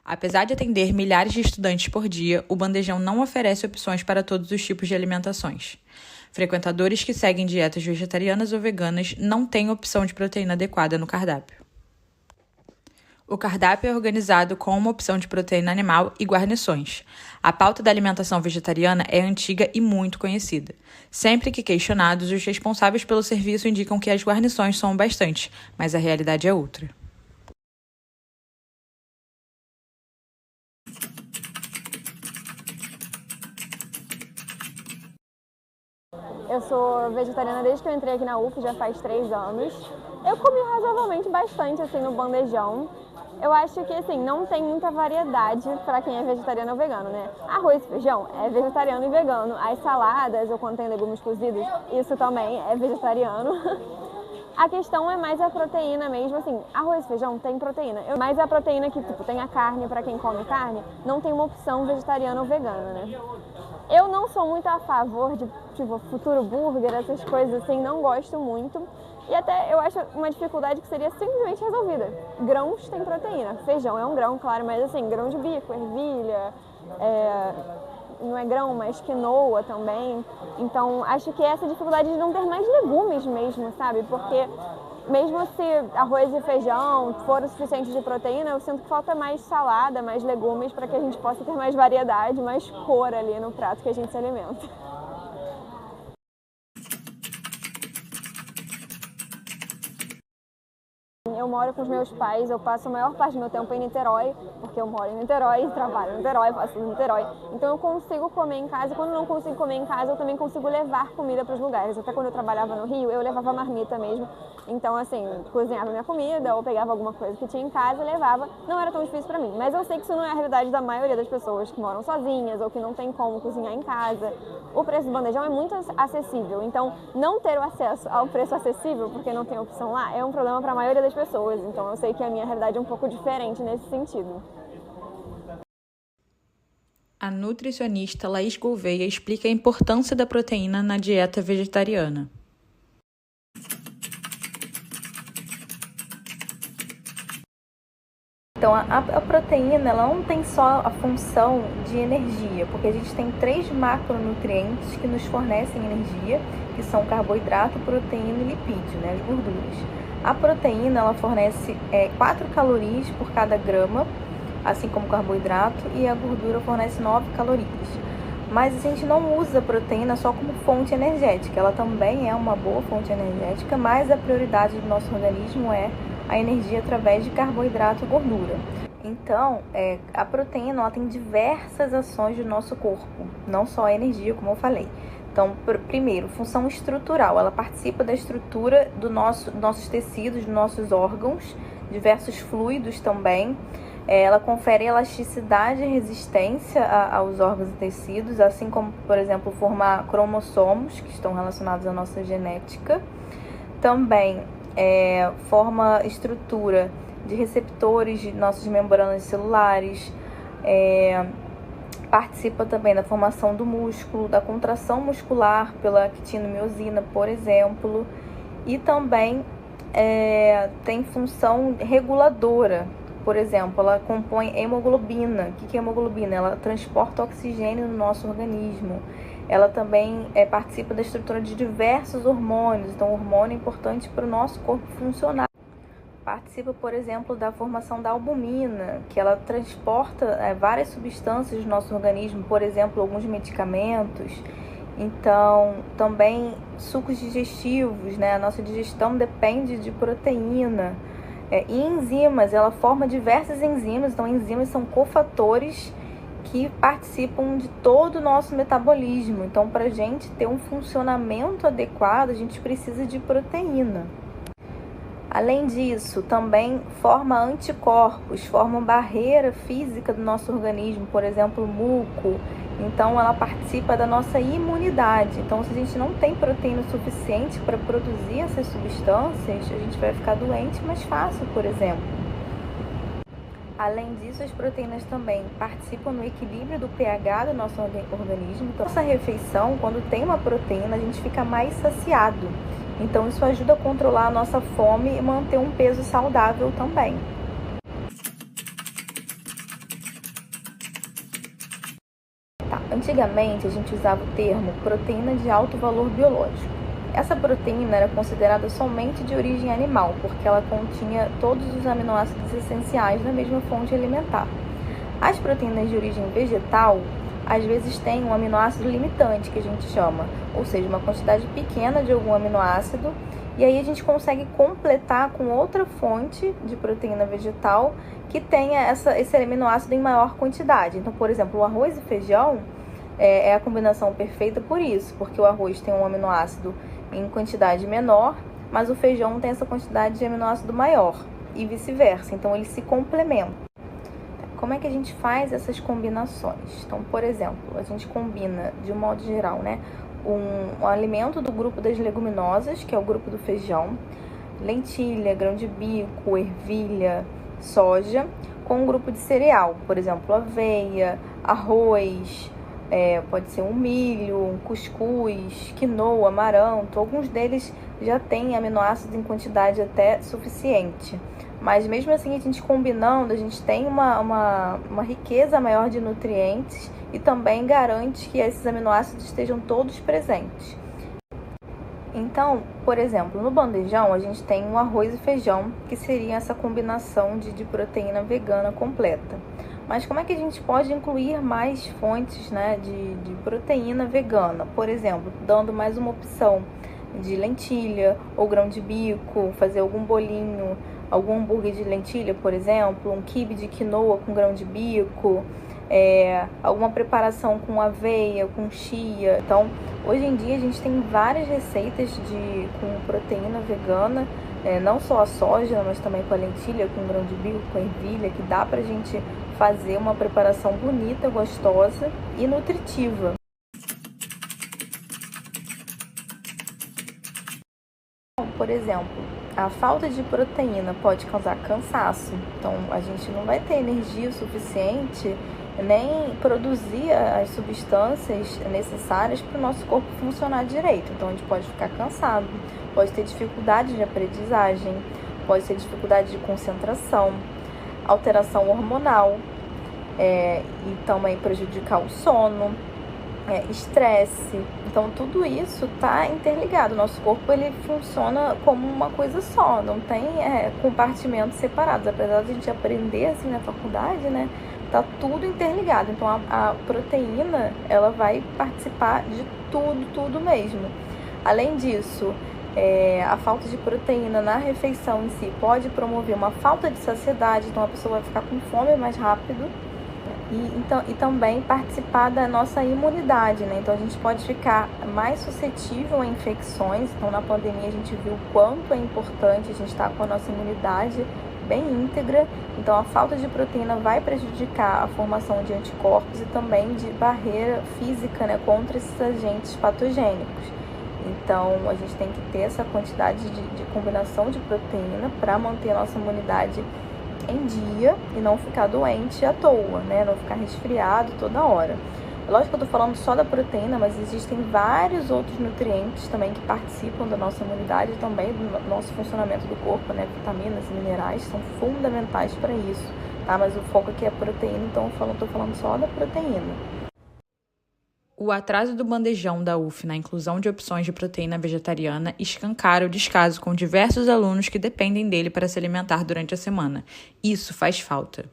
Apesar de atender milhares de estudantes por dia, o bandejão não oferece opções para todos os tipos de alimentações. Frequentadores que seguem dietas vegetarianas ou veganas não têm opção de proteína adequada no cardápio. O cardápio é organizado com uma opção de proteína animal e guarnições. A pauta da alimentação vegetariana é antiga e muito conhecida. Sempre que questionados, os responsáveis pelo serviço indicam que as guarnições são bastante, mas a realidade é outra. Eu sou vegetariana desde que eu entrei aqui na UF, já faz 3 anos. Eu comi razoavelmente bastante assim no bandejão. Eu acho que assim, não tem muita variedade para quem é vegetariano ou vegano, né? Arroz e feijão é vegetariano e vegano. As saladas, ou quando tem legumes cozidos, isso também é vegetariano. A questão é mais a proteína mesmo, assim, arroz e feijão tem proteína. Mas a proteína que, tem a carne, para quem come carne, não tem uma opção vegetariana ou vegana, né? Eu não sou muito a favor de, futuro burger, essas coisas assim, não gosto muito. E até eu acho uma dificuldade que seria simplesmente resolvida. Grãos tem proteína, feijão é um grão, claro, mas assim, grão de bico, ervilha, não é grão, mas quinoa também. Então, acho que essa dificuldade de não ter mais legumes mesmo, sabe? Porque mesmo se arroz e feijão for o suficiente de proteína, eu sinto que falta mais salada, mais legumes, para que a gente possa ter mais variedade, mais cor ali no prato que a gente se alimenta. Eu moro com os meus pais, eu passo a maior parte do meu tempo em Niterói, porque eu moro em Niterói, trabalho em Niterói, faço em Niterói. Então eu consigo comer em casa, e quando não consigo comer em casa, eu também consigo levar comida para os lugares. Até quando eu trabalhava no Rio, eu levava marmita mesmo. Então, assim, cozinhava minha comida ou pegava alguma coisa que tinha em casa e levava. Não era tão difícil para mim, mas eu sei que isso não é a realidade da maioria das pessoas que moram sozinhas ou que não tem como cozinhar em casa. O preço do bandejão é muito acessível, então não ter o acesso ao preço acessível, porque não tem opção lá, é um problema para a maioria das pessoas. Então eu sei que a minha realidade é um pouco diferente nesse sentido. A nutricionista Laís Gouveia explica a importância da proteína na dieta vegetariana. Então, a proteína ela não tem só a função de energia, porque a gente tem 3 macronutrientes que nos fornecem energia, que são carboidrato, proteína e lipídio, né, as gorduras. A proteína ela fornece 4 calorias por cada grama, assim como o carboidrato, e a gordura fornece 9 calorias. Mas a gente não usa a proteína só como fonte energética, ela também é uma boa fonte energética, mas a prioridade do nosso organismo é a energia através de carboidrato e gordura. Então, a proteína ela tem diversas ações do nosso corpo, não só a energia, como eu falei. Então, primeiro, função estrutural, ela participa da estrutura dos nossos tecidos, dos nossos órgãos, diversos fluidos também. Ela confere elasticidade e resistência aos órgãos e tecidos, assim como, por exemplo, formar cromossomos, que estão relacionados à nossa genética. Também forma estrutura de receptores de nossas membranas celulares, participa também da formação do músculo, da contração muscular pela actina-miosina, por exemplo, e também tem função reguladora. Por exemplo, ela compõe hemoglobina. O que é hemoglobina? Ela transporta oxigênio no nosso organismo. Ela também participa da estrutura de diversos hormônios. Então, o hormônio é importante para o nosso corpo funcionar. Participa, por exemplo, da formação da albumina, que ela transporta várias substâncias do nosso organismo, por exemplo, alguns medicamentos. Então, também sucos digestivos, né? A nossa digestão depende de proteína. E enzimas, ela forma diversas enzimas. Então, enzimas são cofatores que participam de todo o nosso metabolismo. Então, para a gente ter um funcionamento adequado, a gente precisa de proteína. Além disso, também forma anticorpos, forma barreira física do nosso organismo, por exemplo, o muco. Então, ela participa da nossa imunidade. Então, se a gente não tem proteína suficiente para produzir essas substâncias, a gente vai ficar doente mais fácil, por exemplo. Além disso, as proteínas também participam no equilíbrio do pH do nosso organismo. Então, essa refeição, quando tem uma proteína, a gente fica mais saciado. Então, isso ajuda a controlar a nossa fome e manter um peso saudável também. Tá. Antigamente, a gente usava o termo proteína de alto valor biológico. Essa proteína era considerada somente de origem animal, porque ela continha todos os aminoácidos essenciais da mesma fonte alimentar. As proteínas de origem vegetal, às vezes têm um aminoácido limitante, que a gente chama, ou seja, uma quantidade pequena de algum aminoácido, e aí a gente consegue completar com outra fonte de proteína vegetal que tenha esse aminoácido em maior quantidade. Então, por exemplo, o arroz e feijão é a combinação perfeita por isso, porque o arroz tem um aminoácido em quantidade menor, mas o feijão tem essa quantidade de aminoácido maior, e vice-versa. Então, eles se complementam. Como é que a gente faz essas combinações? Então, por exemplo, a gente combina, de um modo geral, né, um alimento do grupo das leguminosas, que é o grupo do feijão, lentilha, grão de bico, ervilha, soja, com um grupo de cereal, por exemplo, aveia, arroz, pode ser um milho, um cuscuz, quinoa, amaranto. Alguns deles já têm aminoácidos em quantidade até suficiente. Mas mesmo assim, a gente combinando, a gente tem uma riqueza maior de nutrientes e também garante que esses aminoácidos estejam todos presentes. Então, por exemplo, no bandejão a gente tem um arroz e feijão, que seria essa combinação de proteína vegana completa. Mas como é que a gente pode incluir mais fontes, né, de proteína vegana? Por exemplo, dando mais uma opção de lentilha ou grão de bico, fazer algum bolinho, algum hambúrguer de lentilha, por exemplo, um quibe de quinoa com grão de bico, alguma preparação com aveia, com chia. Então, hoje em dia a gente tem várias receitas com proteína vegana, não só a soja, mas também com a lentilha, com grão de bico, com a ervilha, que dá pra gente fazer uma preparação bonita, gostosa e nutritiva. Por exemplo, a falta de proteína pode causar cansaço, então a gente não vai ter energia suficiente nem produzir as substâncias necessárias para o nosso corpo funcionar direito. Então a gente pode ficar cansado, pode ter dificuldade de aprendizagem, pode ter dificuldade de concentração, alteração hormonal, e também prejudicar o sono, estresse. Então tudo isso está interligado. O nosso corpo ele funciona como uma coisa só, não tem compartimentos separados. Apesar de a gente aprender assim na faculdade, né, tá tudo interligado. Então a proteína ela vai participar de tudo mesmo. Além disso, a falta de proteína na refeição em si pode promover uma falta de saciedade, então a pessoa vai ficar com fome mais rápido. E também participar da nossa imunidade, né? Então a gente pode ficar mais suscetível a infecções. Então na pandemia a gente viu o quanto é importante a gente estar com a nossa imunidade bem íntegra. Então a falta de proteína vai prejudicar a formação de anticorpos e também de barreira física, né, contra esses agentes patogênicos. Então a gente tem que ter essa quantidade de combinação de proteína para manter a nossa imunidade em dia e não ficar doente à toa, né? Não ficar resfriado toda hora. Lógico que eu tô falando só da proteína, mas existem vários outros nutrientes também que participam da nossa imunidade e também do nosso funcionamento do corpo, né? Vitaminas e minerais são fundamentais para isso, tá? Mas o foco aqui é a proteína, então eu tô falando só da proteína. O atraso do bandejão da UF na inclusão de opções de proteína vegetariana escancara o descaso com diversos alunos que dependem dele para se alimentar durante a semana. Isso faz falta.